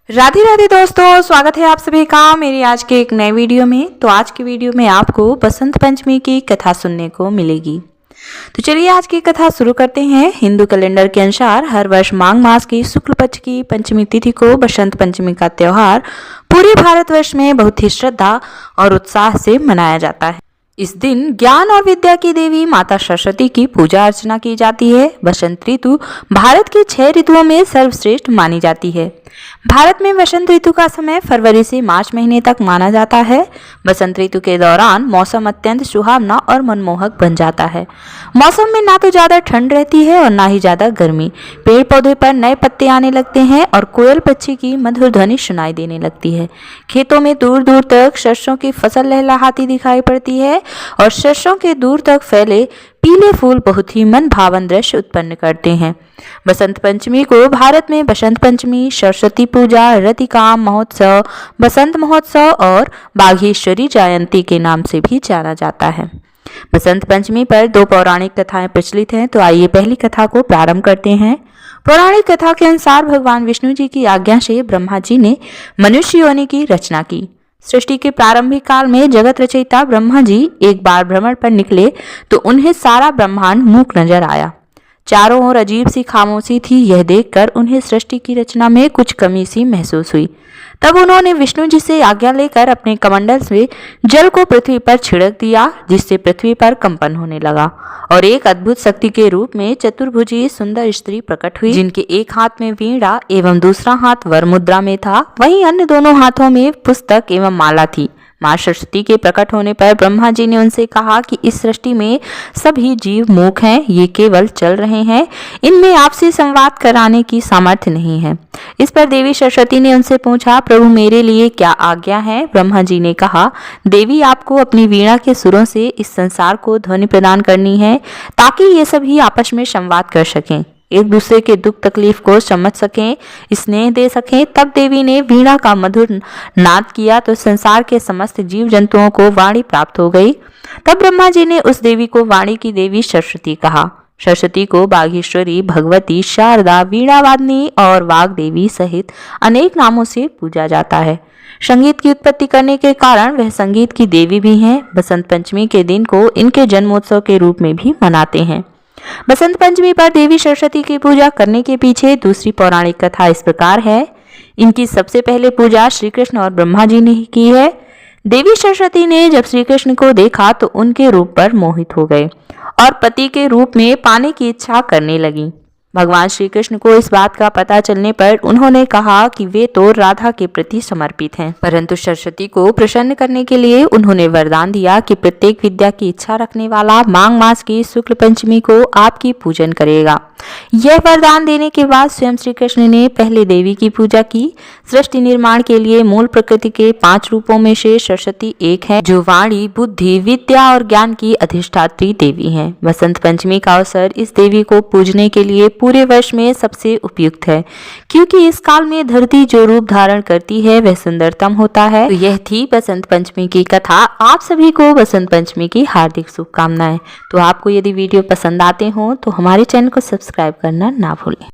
राधे राधे दोस्तों, स्वागत है आप सभी का मेरी आज के एक नए वीडियो में। तो आज की वीडियो में आपको बसंत पंचमी की कथा सुनने को मिलेगी। तो चलिए आज की कथा शुरू करते हैं। हिंदू कैलेंडर के अनुसार हर वर्ष माघ मास की शुक्ल पक्ष की पंचमी तिथि को बसंत पंचमी का त्योहार पूरे भारतवर्ष में बहुत ही श्रद्धा और उत्साह से मनाया जाता है। इस दिन ज्ञान और विद्या की देवी माता सरस्वती की पूजा अर्चना की जाती है। बसंत ऋतु भारत के 6 ऋतुओं में सर्वश्रेष्ठ मानी जाती है। भारत में बसंत ऋतु का समय फरवरी से मार्च महीने तक माना जाता है। बसंत ऋतु के दौरान मौसम अत्यंत सुहावना और मनमोहक बन जाता है। मौसम में ना तो ज्यादा ठंड रहती है और ना ही ज्यादा गर्मी। पेड़ पौधे पर नए पत्ते आने लगते हैं और कोयल पक्षी की मधुर ध्वनि सुनाई देने लगती है। खेतों में दूर दूर तक सरसों की फसल लहलहाती दिखाई पड़ती है और सरसों के दूर तक फैले पीले फूल बहुत ही मन भावन दृश्य उत्पन्न करते हैं। बसंत पंचमी को भारत में बसंत पंचमी, सरस्वती पूजा, रतिकाम महोत्सव, बसंत महोत्सव और बाघेश्वरी जयंती के नाम से भी जाना जाता है। बसंत पंचमी पर 2 पौराणिक कथाएं प्रचलित हैं। तो आइए पहली कथा को प्रारंभ करते हैं। पौराणिक कथा के अनुसार भगवान विष्णु जी की आज्ञा से ब्रह्मा जी ने मनुष्य योनि की रचना की। सृष्टि के प्रारंभिक काल में जगत रचयिता ब्रह्मा जी एक बार भ्रमण पर निकले तो उन्हें सारा ब्रह्मांड मूक नजर आया। चारों ओर अजीब सी खामोशी थी। यह देखकर उन्हें सृष्टि की रचना में कुछ कमी सी महसूस हुई। तब उन्होंने विष्णु जी से आज्ञा लेकर अपने कमंडल से जल को पृथ्वी पर छिड़क दिया, जिससे पृथ्वी पर कंपन होने लगा और एक अद्भुत शक्ति के रूप में चतुर्भुजी सुंदर स्त्री प्रकट हुई, जिनके एक हाथ में वीणा एवं दूसरा हाथ वर मुद्रा में था। वहीं अन्य दोनों हाथों में पुस्तक एवं माला थी। माँ सरस्वती के प्रकट होने पर ब्रह्मा जी ने उनसे कहा कि इस सृष्टि में सभी जीव मूक हैं, ये केवल चल रहे हैं, इनमें आपसे संवाद कराने की सामर्थ्य नहीं है। इस पर देवी सरस्वती ने उनसे पूछा, प्रभु मेरे लिए क्या आज्ञा है? ब्रह्मा जी ने कहा, देवी आपको अपनी वीणा के सुरों से इस संसार को ध्वनि प्रदान करनी है ताकि ये सभी आपस में संवाद कर सकें, एक दूसरे के दुख तकलीफ को समझ सकें, स्नेह दे सकें। तब देवी ने वीणा का मधुर नाद किया तो संसार के समस्त जीव जंतुओं को वाणी प्राप्त हो गई। तब ब्रह्मा जी ने उस देवी को वाणी की देवी सरस्वती कहा। सरस्वती को बाघेश्वरी, भगवती, शारदा, वीणावादिनी और वाग देवी सहित अनेक नामों से पूजा जाता है। संगीत की उत्पत्ति करने के कारण वह संगीत की देवी भी हैं। बसंत पंचमी के दिन को इनके जन्मोत्सव के रूप में भी मनाते हैं। बसंत पंचमी पर देवी सरस्वती की पूजा करने के पीछे दूसरी पौराणिक कथा इस प्रकार है। इनकी सबसे पहले पूजा श्री कृष्ण और ब्रह्मा जी ने की है। देवी सरस्वती ने जब श्री कृष्ण को देखा तो उनके रूप पर मोहित हो गए और पति के रूप में पाने की इच्छा करने लगी। भगवान श्री कृष्ण को इस बात का पता चलने पर उन्होंने कहा कि वे तो राधा के प्रति समर्पित हैं, परंतु सरस्वती को प्रसन्न करने के लिए उन्होंने वरदान दिया कि प्रत्येक विद्या की इच्छा रखने वाला माघ मास की शुक्ल पंचमी को आपकी पूजन करेगा। यह वरदान देने के बाद स्वयं श्री कृष्ण ने पहले देवी की पूजा की। सृष्टि निर्माण के लिए मूल प्रकृति के 5 रूपों में से सरस्वती एक है, जो वाणी, बुद्धि, विद्या और ज्ञान की अधिष्ठात्री देवी है। बसंत पंचमी का अवसर इस देवी को पूजने के लिए पूरे वर्ष में सबसे उपयुक्त है, क्योंकि इस काल में धरती जो रूप धारण करती है वह सुंदरतम होता है। तो यह थी बसंत पंचमी की कथा। आप सभी को बसंत पंचमी की हार्दिक शुभकामनाएं। तो आपको यदि वीडियो पसंद आते हो तो हमारे चैनल को सब्सक्राइब करना ना भूलें।